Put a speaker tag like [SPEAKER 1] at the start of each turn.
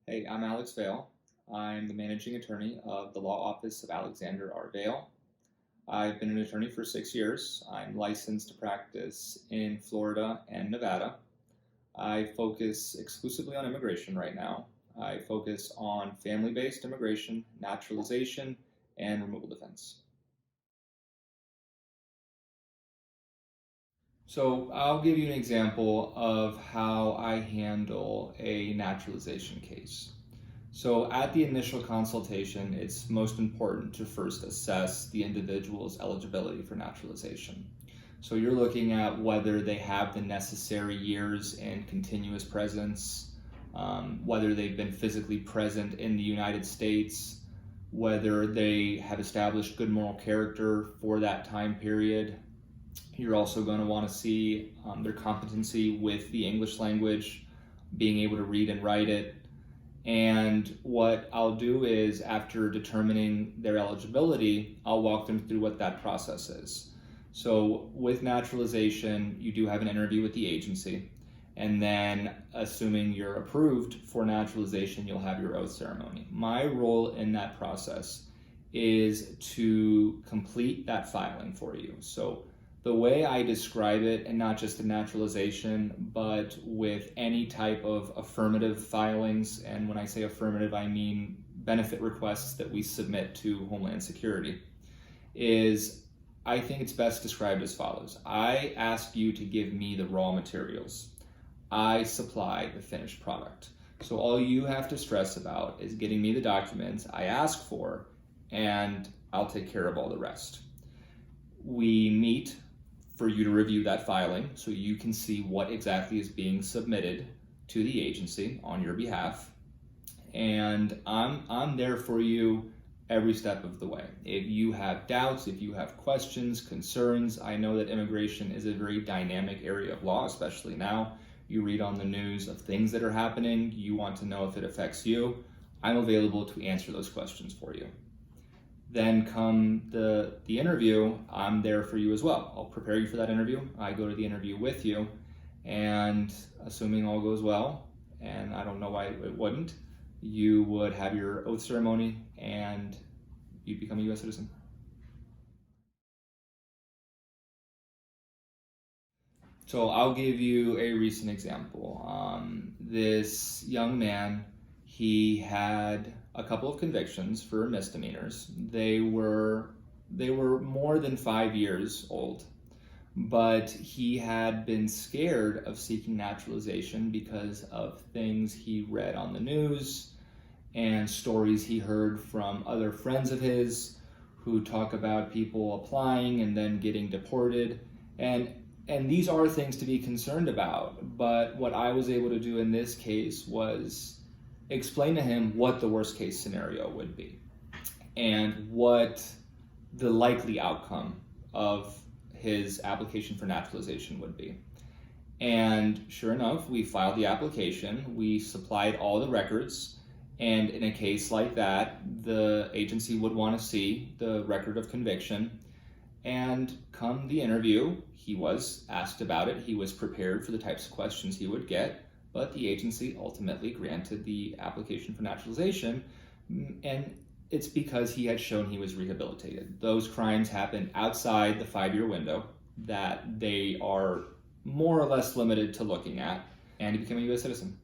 [SPEAKER 1] Hey, I'm Alex Vail. I'm the managing attorney of the law office of Alexander R. Vail. I've been an attorney for 6 years. I'm licensed to practice in Florida and Nevada. I focus exclusively on immigration right now. I focus on family-based immigration, naturalization, and removal defense. So I'll give you an example of how I handle a naturalization case. So at the initial consultation, it's most important to first assess the individual's eligibility for naturalization. So you're looking at whether they have the necessary years and continuous presence, whether they've been physically present in the United States, whether they have established good moral character for that time period. You're also going to want to see their competency with the English language, being able to read and write it. And what I'll do is, after determining their eligibility, I'll walk them through what that process is. So with naturalization, you do have an interview with the agency. And then, assuming you're approved for naturalization, you'll have your oath ceremony. My role in that process is to complete that filing for you. So the way I describe it, and not just in naturalization, but with any type of affirmative filings, and when I say affirmative, I mean benefit requests that we submit to Homeland Security, is I think it's best described as follows. I ask you to give me the raw materials. I supply the finished product. So all you have to stress about is getting me the documents I ask for, and I'll take care of all the rest. We meet for you to review that filing so you can see what exactly is being submitted to the agency on your behalf. And I'm there for you every step of the way. If you have doubts, if you have questions, concerns, I know that immigration is a very dynamic area of law, especially now. You read on the news of things that are happening, you want to know if it affects you. I'm available to answer those questions for you. Then come the interview, I'm there for you as well. I'll prepare you for that interview. I go to the interview with you, and assuming all goes well, and I don't know why it wouldn't, you would have your oath ceremony and you become a U.S. citizen. So I'll give you a recent example. This young man, he had a couple of convictions for misdemeanors. They were more than 5 years old, but he had been scared of seeking naturalization because of things he read on the news and stories he heard from other friends of his who talk about people applying and then getting deported. And these are things to be concerned about, but what I was able to do in this case was explain to him what the worst case scenario would be and what the likely outcome of his application for naturalization would be. And sure enough, we filed the application, we supplied all the records, and in a case like that, the agency would want to see the record of conviction. And come the interview, he was asked about it. He was prepared for the types of questions he would get, but the agency ultimately granted the application for naturalization, and it's because he had shown he was rehabilitated. Those crimes happened outside the 5-year window that they are more or less limited to looking at, and he became a U.S. citizen.